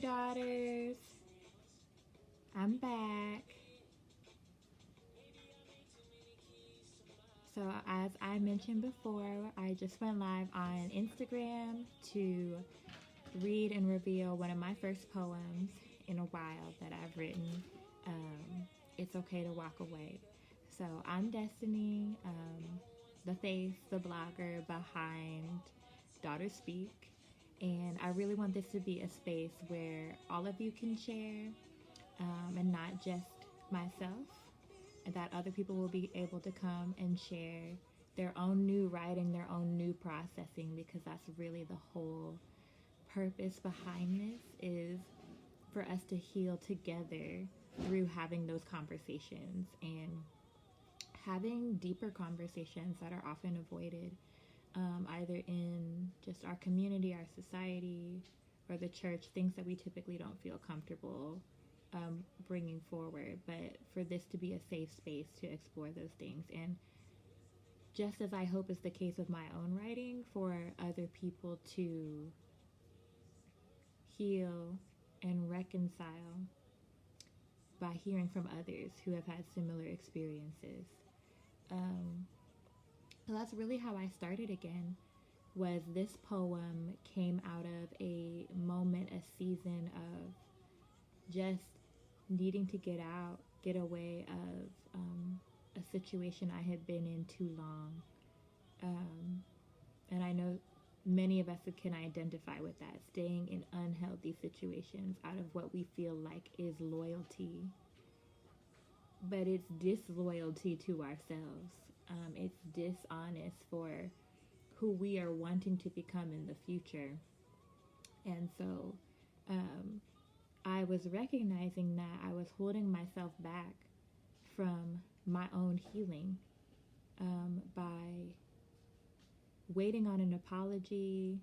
daughters. I'm back. So, as I mentioned before, I just went live on Instagram to read and reveal one of my first poems in a while that I've written. It's okay to walk away. So, I'm Destiny, the face, the blogger behind Daughter Speak. And I really want this to be a space where all of you can share, and not just myself, and that other people will be able to come and share their own new writing, their own new processing, because that's really the whole purpose behind this, is for us to heal together through having those conversations and having deeper conversations that are often avoided, either in just our community, our society, or the church, things that we typically don't feel comfortable bringing forward, but for this to be a safe space to explore those things. And just as I hope is the case with my own writing, for other people to heal and reconcile by hearing from others who have had similar experiences. So that's really how I started again. Was this poem came out of a moment, a season of just needing to get out, get away of a situation I had been in too long. And I know many of us can identify with that, staying in unhealthy situations out of what we feel like is loyalty. But it's disloyalty to ourselves. It's dishonest for who we are wanting to become in the future. And so I was recognizing that I was holding myself back from my own healing, by waiting on an apology,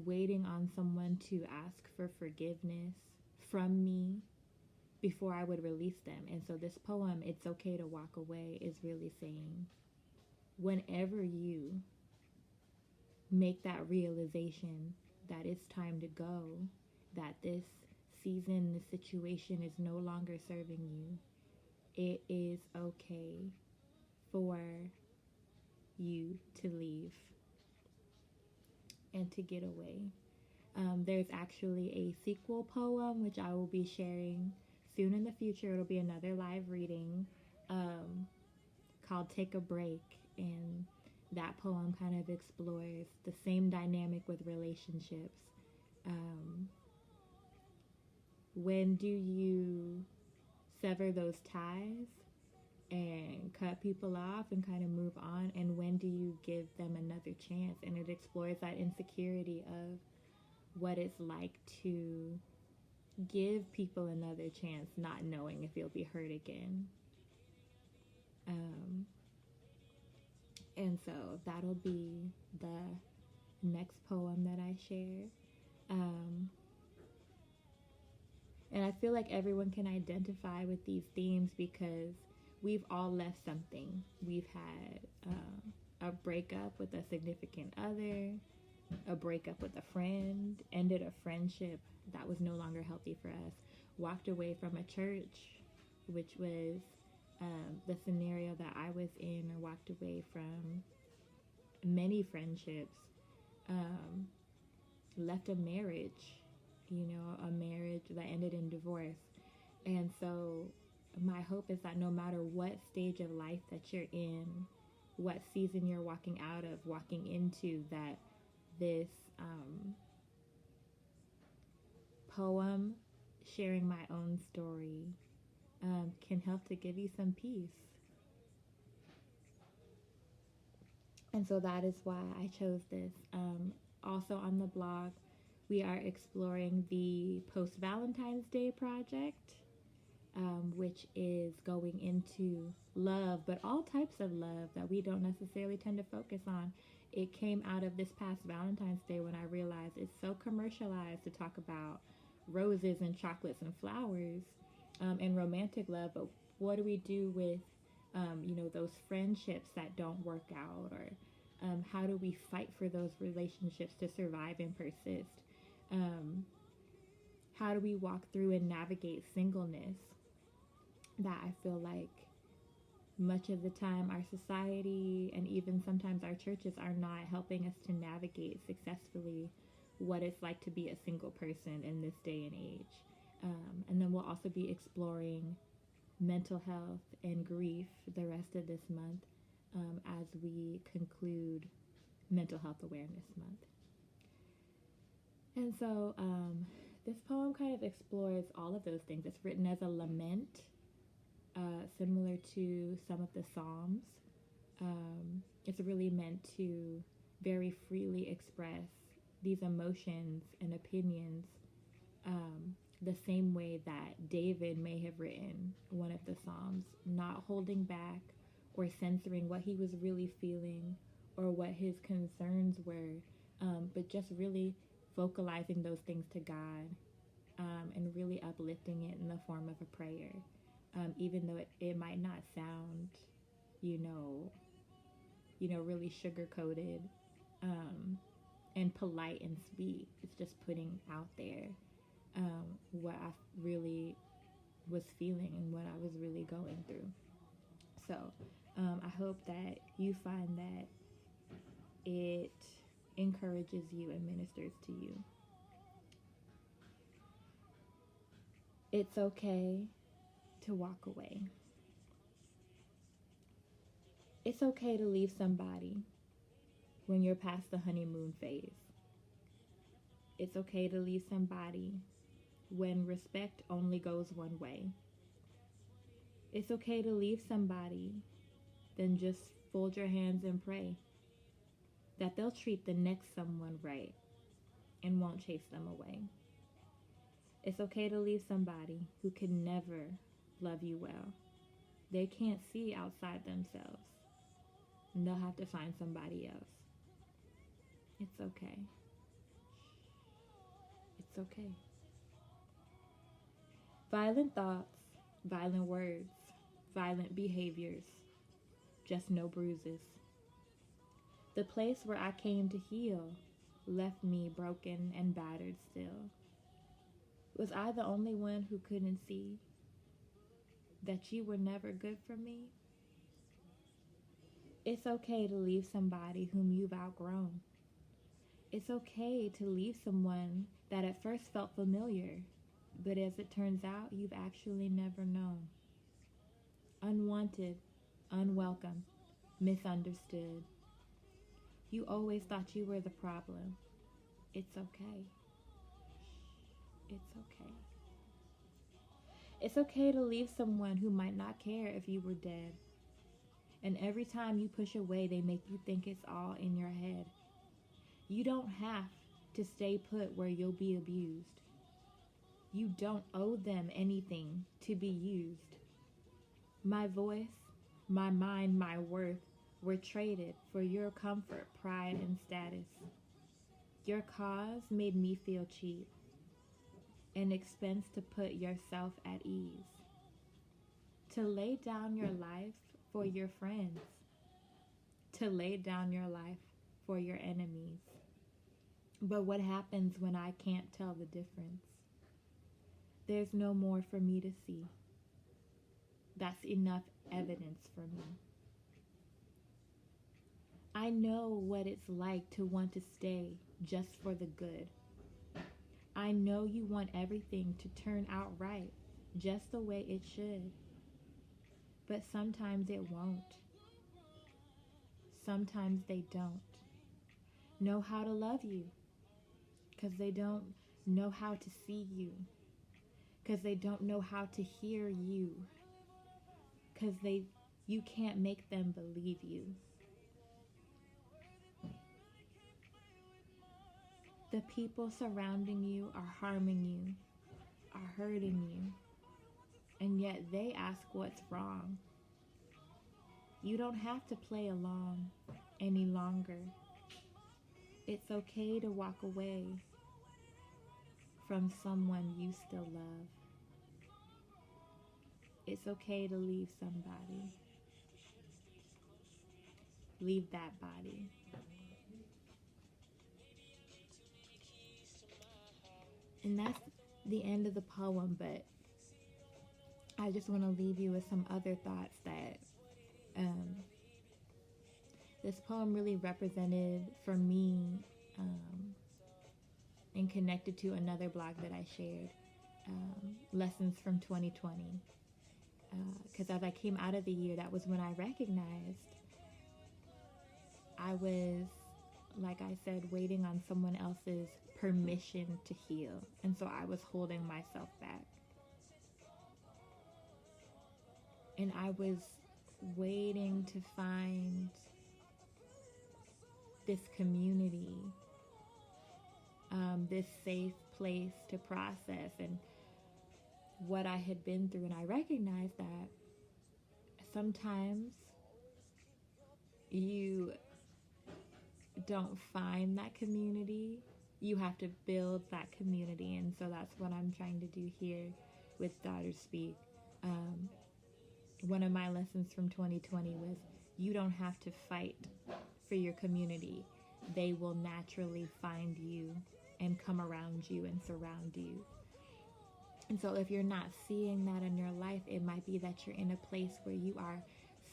waiting on someone to ask for forgiveness from me before I would release them. And so this poem, It's Okay to Walk Away, is really saying, whenever you make that realization that it's time to go, that this season, this situation is no longer serving you, it is okay for you to leave and to get away. There's actually a sequel poem which I will be sharing soon in the future. It'll be another live reading, called Take a Break, and that poem kind of explores the same dynamic with relationships. When do you sever those ties and cut people off and kind of move on, and when do you give them another chance? And it explores that insecurity of what it's like to give people another chance, not knowing if you'll be hurt again. And so that'll be the next poem that I share. And I feel like everyone can identify with these themes because we've all left something. We've had a breakup with a significant other, a breakup with a friend, ended a friendship that was no longer healthy for us, walked away from a church, which was the scenario that I was in, or walked away from many friendships, left a marriage, a marriage that ended in divorce. And so my hope is that no matter what stage of life that you're in, what season you're walking out of, walking into, that this poem, sharing my own story, can help to give you some peace. And so that is why I chose this. Also on the blog, we are exploring the Post Valentine's Day project, which is going into love, but all types of love that we don't necessarily tend to focus on. It came out of this past Valentine's Day when I realized it's so commercialized to talk about roses and chocolates and flowers, and romantic love, but what do we do with those friendships that don't work out, or how do we fight for those relationships to survive and persist? How do we walk through and navigate singleness? That I feel like much of the time our society and even sometimes our churches are not helping us to navigate successfully what it's like to be a single person in this day and age. And then we'll also be exploring mental health and grief the rest of this month as we conclude Mental Health Awareness Month. And so this poem kind of explores all of those things. It's written as a lament, similar to some of the Psalms. It's really meant to very freely express these emotions and opinions the same way that David may have written one of the Psalms, not holding back or censoring what he was really feeling or what his concerns were, but just really vocalizing those things to God and really uplifting it in the form of a prayer, even though it might not sound, really sugar-coated and polite and sweet. It's just putting out there what I really was feeling and what I was really going through. So I hope that you find that it encourages you and ministers to you. It's okay to walk away. It's okay to leave somebody when you're past the honeymoon phase. It's okay to leave somebody when respect only goes one way. It's okay to leave somebody, then just fold your hands and pray that they'll treat the next someone right and won't chase them away. It's okay to leave somebody who can never love you well. They can't see outside themselves, and they'll have to find somebody else. It's okay. It's okay. Violent thoughts, violent words, violent behaviors, just no bruises. The place where I came to heal left me broken and battered still. Was I the only one who couldn't see that you were never good for me? It's okay to leave somebody whom you've outgrown. It's okay to leave someone that at first felt familiar, but as it turns out, you've actually never known. Unwanted, unwelcome, misunderstood. You always thought you were the problem. It's okay. It's okay. It's okay to leave someone who might not care if you were dead. And every time you push away, they make you think it's all in your head. You don't have to stay put where you'll be abused. You don't owe them anything to be used. My voice, my mind, my worth were traded for your comfort, pride, and status. Your cause made me feel cheap, an expense to put yourself at ease. To lay down your life for your friends. To lay down your life for your enemies. But what happens when I can't tell the difference? There's no more for me to see. That's enough evidence for me. I know what it's like to want to stay just for the good. I know you want everything to turn out right, just the way it should. But sometimes it won't. Sometimes they don't know how to love you, because they don't know how to see you, because they don't know how to hear you, because you can't make them believe you. The people surrounding you are harming you, are hurting you, and yet they ask what's wrong. You don't have to play along any longer. It's okay to walk away from someone you still love. It's okay to leave somebody. Leave that body. And the end of the poem, but I just want to leave you with some other thoughts that um, this poem really represented for me, and connected to another blog that I shared, Lessons from 2020. Because as I came out of the year, that was when I recognized I was, like I said, waiting on someone else's permission to heal. And so I was holding myself back. And I was waiting to find this community, this safe place to process and what I had been through. And I recognized that sometimes you don't find that community. You have to build that community. And so that's what I'm trying to do here with Daughters Speak. One of my lessons from 2020 was you don't have to fight for your community. They will naturally find you and come around you and surround you. And so if you're not seeing that in your life, it might be that you're in a place where you are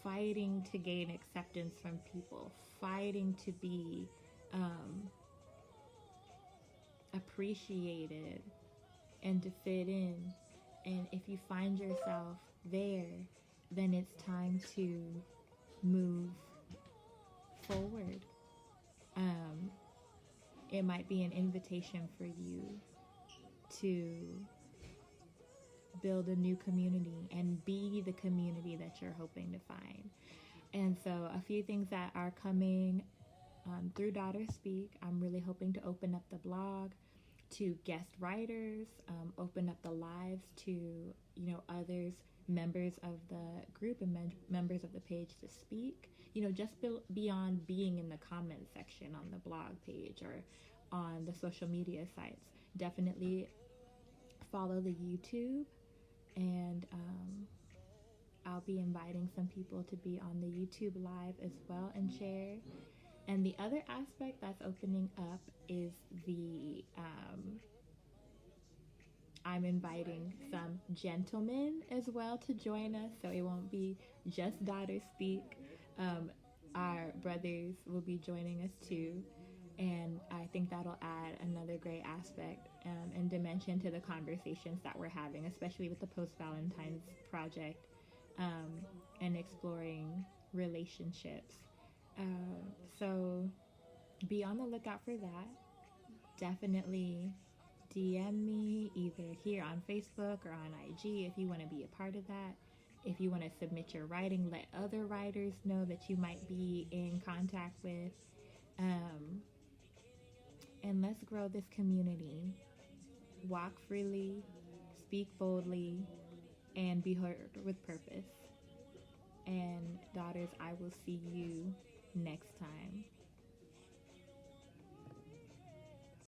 fighting to gain acceptance from people, fighting to be appreciated and to fit in. And if you find yourself there, then it's time to move forward. It might be an invitation for you to build a new community and be the community that you're hoping to find. And so a few things that are coming through Daughters Speak, I'm really hoping to open up the blog to guest writers, open up the lives to, others, members of the group and members of the page to speak, just beyond being in the comment section on the blog page or on the social media sites. Definitely follow the YouTube, and I'll be inviting some people to be on the YouTube live as well and share. And the other aspect that's opening up is I'm inviting some gentlemen as well to join us, so it won't be just Daughters Speak. Our brothers will be joining us too, and I think that'll add another great aspect and dimension to the conversations that we're having, especially with the Post-Valentine's Project, and exploring relationships. So be on the lookout for that. Definitely DM me either here on Facebook or on IG if you want to be a part of that. If you want to submit your writing, let other writers know that you might be in contact with. And let's grow this community. Walk freely, speak boldly, and be heard with purpose. And daughters, I will see you next time.